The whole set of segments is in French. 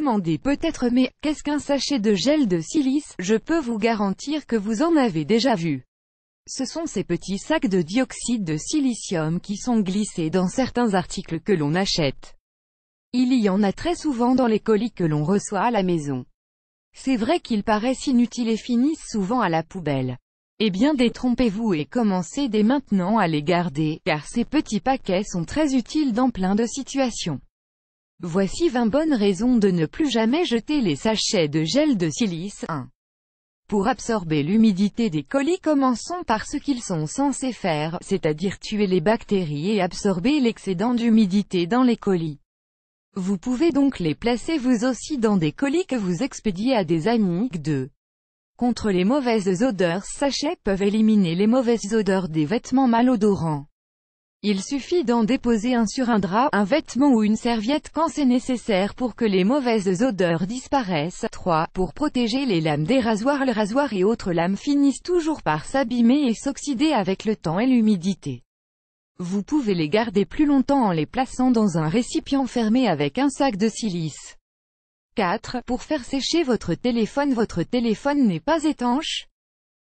demandez peut-être mais, qu'est-ce qu'un sachet de gel de silice? Je peux vous garantir que vous en avez déjà vu. Ce sont ces petits sacs de dioxyde de silicium qui sont glissés dans certains articles que l'on achète. Il y en a très souvent dans les colis que l'on reçoit à la maison. C'est vrai qu'ils paraissent inutiles et finissent souvent à la poubelle. Eh bien détrompez-vous et commencez dès maintenant à les garder, car ces petits paquets sont très utiles dans plein de situations. Voici 20 bonnes raisons de ne plus jamais jeter les sachets de gel de silice. 1. Pour absorber l'humidité des colis, commençons par ce qu'ils sont censés faire, c'est-à-dire tuer les bactéries et absorber l'excédent d'humidité dans les colis. Vous pouvez donc les placer vous aussi dans des colis que vous expédiez à des amis. 2. Contre les mauvaises odeurs, ces sachets peuvent éliminer les mauvaises odeurs des vêtements malodorants. Il suffit d'en déposer un sur un drap, un vêtement ou une serviette quand c'est nécessaire pour que les mauvaises odeurs disparaissent. 3. Pour protéger les lames des rasoirs, le rasoir et autres lames finissent toujours par s'abîmer et s'oxyder avec le temps et l'humidité. Vous pouvez les garder plus longtemps en les plaçant dans un récipient fermé avec un sac de silice. 4. Pour faire sécher votre téléphone n'est pas étanche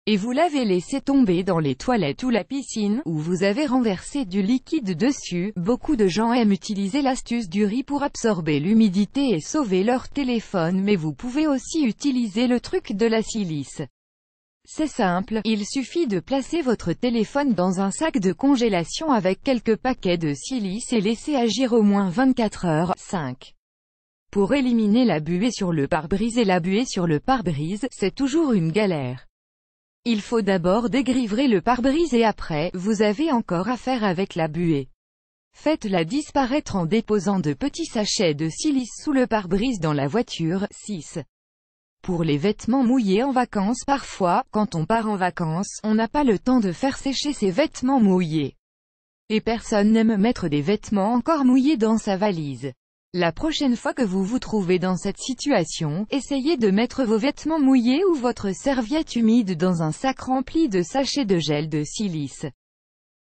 et vous l'avez laissé tomber dans les toilettes ou la piscine, où vous avez renversé du liquide dessus. Beaucoup de gens aiment utiliser l'astuce du riz pour absorber l'humidité et sauver leur téléphone, mais vous pouvez aussi utiliser le truc de la silice. C'est simple, il suffit de placer votre téléphone dans un sac de congélation avec quelques paquets de silice et laisser agir au moins 24 heures. 5. Pour éliminer la buée sur le pare-brise, et la buée sur le pare-brise, c'est toujours une galère. Il faut d'abord dégrivrer le pare-brise et après, vous avez encore à faire avec la buée. Faites-la disparaître en déposant de petits sachets de silice sous le pare-brise dans la voiture. 6. Pour les vêtements mouillés en vacances, parfois, quand on part en vacances, on n'a pas le temps de faire sécher ses vêtements mouillés. Et personne n'aime mettre des vêtements encore mouillés dans sa valise. La prochaine fois que vous vous trouvez dans cette situation, essayez de mettre vos vêtements mouillés ou votre serviette humide dans un sac rempli de sachets de gel de silice.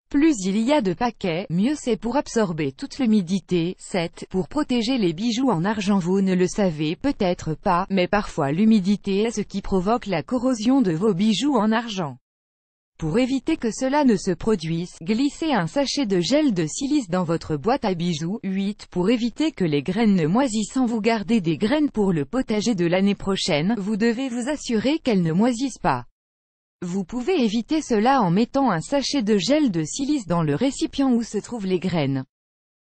Plus il y a de paquets, mieux c'est pour absorber toute l'humidité. 7. Pour protéger les bijoux en argent, vous ne le savez peut-être pas, mais parfois l'humidité est ce qui provoque la corrosion de vos bijoux en argent. Pour éviter que cela ne se produise, glissez un sachet de gel de silice dans votre boîte à bijoux. 8. Pour éviter que les graines ne moisissent, vous gardez des graines pour le potager de l'année prochaine, vous devez vous assurer qu'elles ne moisissent pas. Vous pouvez éviter cela en mettant un sachet de gel de silice dans le récipient où se trouvent les graines.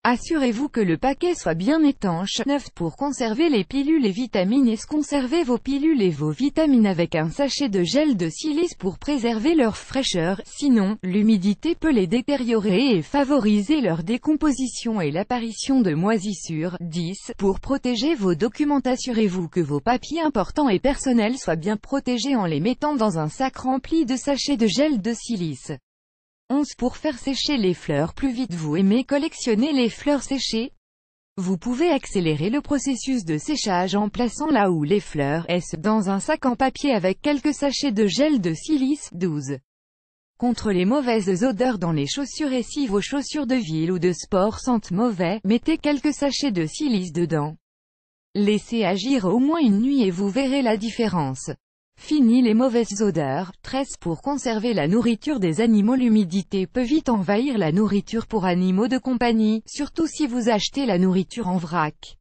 Assurez-vous que le paquet soit bien étanche. 9. Pour conserver les pilules et vitamines, conservez vos pilules et vos vitamines avec un sachet de gel de silice pour préserver leur fraîcheur, sinon, l'humidité peut les détériorer et favoriser leur décomposition et l'apparition de moisissures. 10. Pour protéger vos documents, assurez-vous que vos papiers importants et personnels soient bien protégés en les mettant dans un sac rempli de sachets de gel de silice. 11. Pour faire sécher les fleurs plus vite, vous aimez collectionner les fleurs séchées? Vous pouvez accélérer le processus de séchage en plaçant là où les fleurs sont dans un sac en papier avec quelques sachets de gel de silice. 12. Contre les mauvaises odeurs dans les chaussures, et si vos chaussures de ville ou de sport sentent mauvais, mettez quelques sachets de silice dedans. Laissez agir au moins une nuit et vous verrez la différence. Fini les mauvaises odeurs. 13. Pour conserver la nourriture des animaux, l'humidité peut vite envahir la nourriture pour animaux de compagnie, surtout si vous achetez la nourriture en vrac.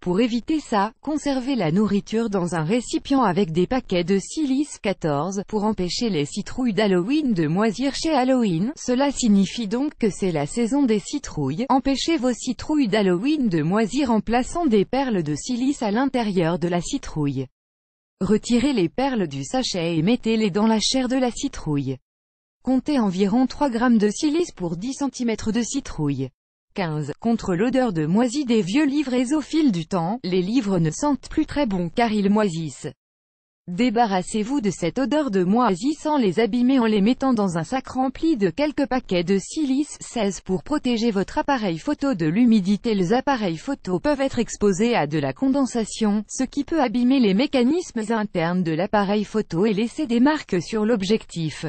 Pour éviter ça, conservez la nourriture dans un récipient avec des paquets de silice. 14. Pour empêcher les citrouilles d'Halloween de moisir chez Halloween, cela signifie donc que c'est la saison des citrouilles. Empêchez vos citrouilles d'Halloween de moisir en plaçant des perles de silice à l'intérieur de la citrouille. Retirez les perles du sachet et mettez-les dans la chair de la citrouille. Comptez environ 3 grammes de silice pour 10 cm de citrouille. 15. Contre l'odeur de moisi des vieux livres, et au fil du temps, les livres ne sentent plus très bon car ils moisissent. Débarrassez-vous de cette odeur de moisi sans les abîmer en les mettant dans un sac rempli de quelques paquets de silice. 16. Pour protéger votre appareil photo de l'humidité, les appareils photo peuvent être exposés à de la condensation, ce qui peut abîmer les mécanismes internes de l'appareil photo et laisser des marques sur l'objectif.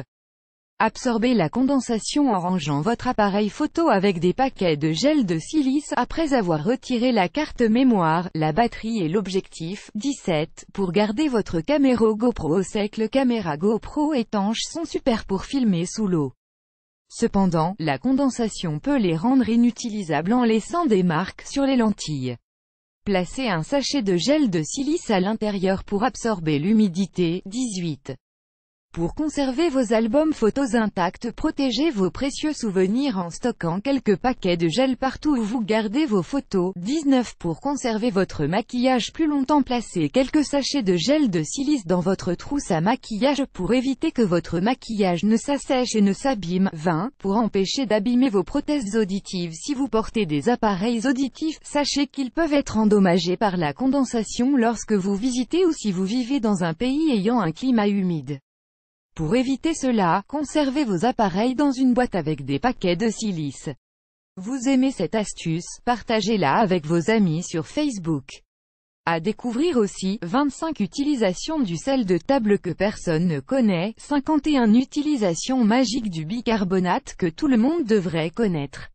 Absorbez la condensation en rangeant votre appareil photo avec des paquets de gel de silice, après avoir retiré la carte mémoire, la batterie et l'objectif. 17. Pour garder votre caméra GoPro au sec. Les caméras GoPro étanches sont super pour filmer sous l'eau. Cependant, la condensation peut les rendre inutilisables en laissant des marques sur les lentilles. Placez un sachet de gel de silice à l'intérieur pour absorber l'humidité. 18. Pour conserver vos albums photos intacts, protégez vos précieux souvenirs en stockant quelques paquets de gel partout où vous gardez vos photos. 19. Pour conserver votre maquillage plus longtemps, placez quelques sachets de gel de silice dans votre trousse à maquillage pour éviter que votre maquillage ne s'assèche et ne s'abîme. 20. Pour empêcher d'abîmer vos prothèses auditives. Si vous portez des appareils auditifs, sachez qu'ils peuvent être endommagés par la condensation lorsque vous visitez ou si vous vivez dans un pays ayant un climat humide. Pour éviter cela, conservez vos appareils dans une boîte avec des paquets de silice. Vous aimez cette astuce? Partagez-la avec vos amis sur Facebook. À découvrir aussi, 25 utilisations du sel de table que personne ne connaît, 51 utilisations magiques du bicarbonate que tout le monde devrait connaître.